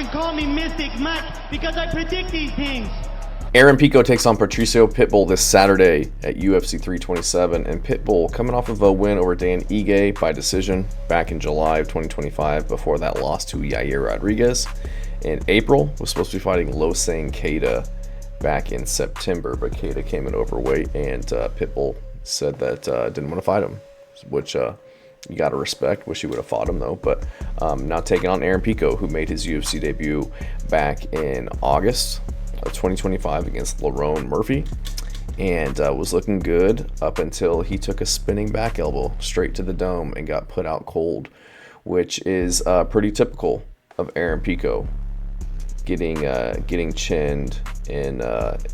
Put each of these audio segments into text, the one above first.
can call me Mystic Mike because I predict these things. Aaron Pico takes on Patricio Pitbull this Saturday at UFC 327, and Pitbull coming off of a win over Dan Ige by decision back in July of 2025. Before that, lost to Yair Rodriguez in April. Was supposed to be fighting Losang Keita back in September, but Keita came in overweight, and Pitbull said that didn't want to fight him, which you got to respect. Wish he would have fought him though. But now taking on Aaron Pico, who made his UFC debut back in August of 2025 against Lerone Murphy, and was looking good up until he took a spinning back elbow straight to the dome and got put out cold, which is pretty typical of Aaron Pico, getting chinned in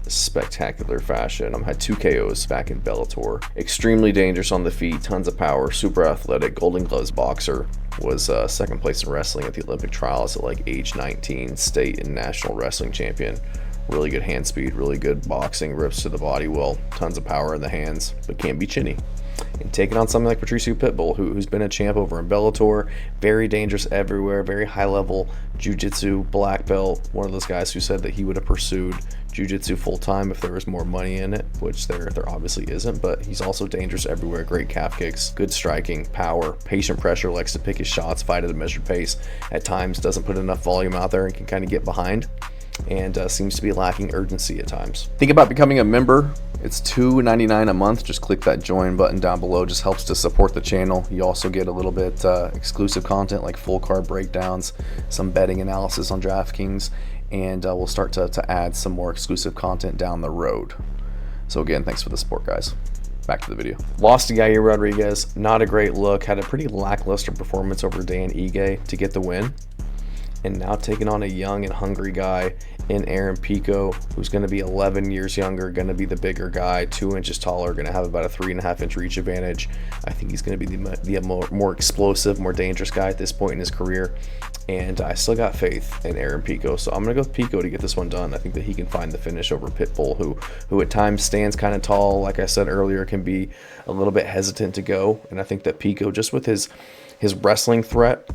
spectacular fashion. Had 2 KOs back in Bellator. Extremely dangerous on the feet, tons of power, super athletic, Golden Gloves boxer. Was second place in wrestling at the Olympic trials at like age 19, state and national wrestling champion. Really good hand speed, really good boxing, rips to the body well, tons of power in the hands, but can't be chinny. And taking on something like Patricio Pitbull, who's been a champ over in Bellator, very dangerous everywhere, very high level jiu-jitsu, black belt, one of those guys who said that he would have pursued jiu-jitsu full-time if there was more money in it, which there obviously isn't, but he's also dangerous everywhere. Great calf kicks, good striking, power, patient pressure, likes to pick his shots, fight at a measured pace, at times doesn't put enough volume out there and can kind of get behind, and seems to be lacking urgency at times. Think about becoming a member. It's $2.99 a month. Just click that join button down below. Just helps to support the channel. You also get a little bit exclusive content like full card breakdowns, some betting analysis on DraftKings, and we'll start to add some more exclusive content down the road. So again, thanks for the support, guys. Back to the video. Lost to Yair Rodriguez. Not a great look. Had a pretty lackluster performance over Dan Ige to get the win. And now taking on a young and hungry guy in Aaron Pico, who's going to be 11 years younger, going to be the bigger guy, 2 inches taller, going to have about a 3.5 inch reach advantage. I think he's going to be the more explosive, more dangerous guy at this point in his career. And I still got faith in Aaron Pico, so I'm going to go with Pico to get this one done. I think that he can find the finish over Pitbull, who at times stands kind of tall. Like I said earlier, can be a little bit hesitant to go. And I think that Pico, just with his wrestling threat,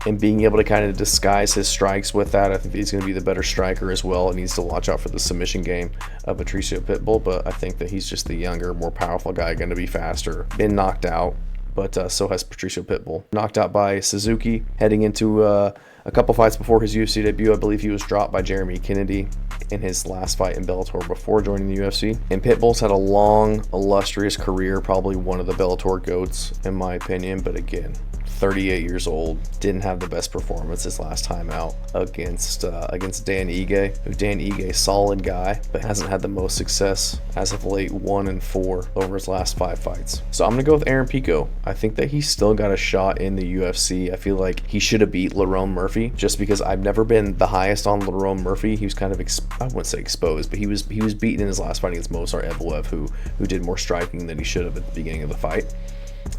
and being able to kind of disguise his strikes with that, I think he's going to be the better striker as well. He needs to watch out for the submission game of Patricio Pitbull, but I think that he's just the younger, more powerful guy, going to be faster. Been knocked out, but so has Patricio Pitbull. Knocked out by Suzuki, heading into a couple fights before his UFC debut. I believe he was dropped by Jeremy Kennedy in his last fight in Bellator before joining the UFC. And Pitbull's had a long, illustrious career, probably one of the Bellator GOATs in my opinion, but again, 38 years old, didn't have the best performance his last time out against Dan Ige, who Dan Ige, solid guy, but hasn't had the most success as of late, 1-4 over his last 5 fights. So I'm gonna go with Aaron Pico. I think that he's still got a shot in the UFC. I feel like he should have beat Lerone Murphy, just because I've never been the highest on Lerone Murphy. He was kind of I wouldn't say exposed, but he was beaten in his last fight against Movsar Evloev, who did more striking than he should have at the beginning of the fight.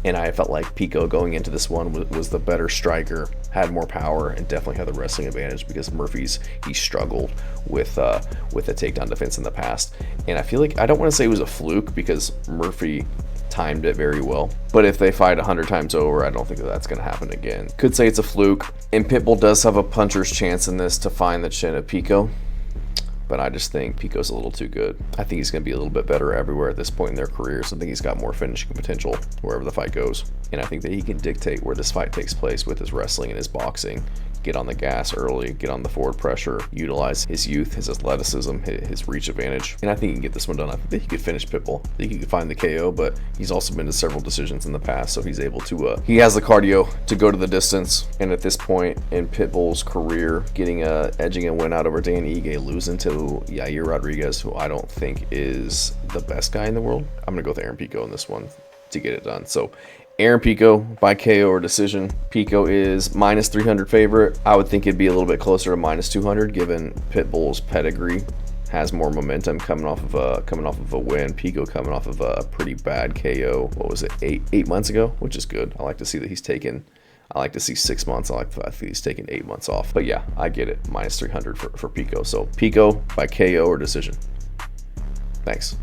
And I felt like Pico going into this one was the better striker, had more power, and definitely had the wrestling advantage, because he struggled with a takedown defense in the past. And I feel like, I don't want to say it was a fluke, because Murphy timed it very well, but if they fight 100 times over, I don't think that's going to happen again. Could say it's a fluke, and Pitbull does have a puncher's chance in this to find the chin of Pico, but I just think Pico's a little too good. I think he's going to be a little bit better everywhere at this point in their careers. I think he's got more finishing potential wherever the fight goes. And I think that he can dictate where this fight takes place with his wrestling and his boxing. Get on the gas early, get on the forward pressure, utilize his youth, his athleticism, his reach advantage. And I think he can get this one done. I think that he could finish Pitbull. I think he could find the KO, but he's also been to several decisions in the past, so he's able to, he has the cardio to go to the distance. And at this point in Pitbull's career, edging a win out over Dan Ige, losing to Yair Rodriguez, who I don't think is the best guy in the world, I'm going to go with Aaron Pico in this one to get it done. So Aaron Pico by KO or decision. Pico is -300 favorite. I would think it'd be a little bit closer to -200, given Pitbull's pedigree. Has more momentum coming off of a win. Pico coming off of a pretty bad KO. What was it, eight months ago? Which is good. I like to see that he's taken. I like to see 6 months. I think he's taken 8 months off. But yeah, I get it. -300 for Pico. So Pico by KO or decision. Thanks.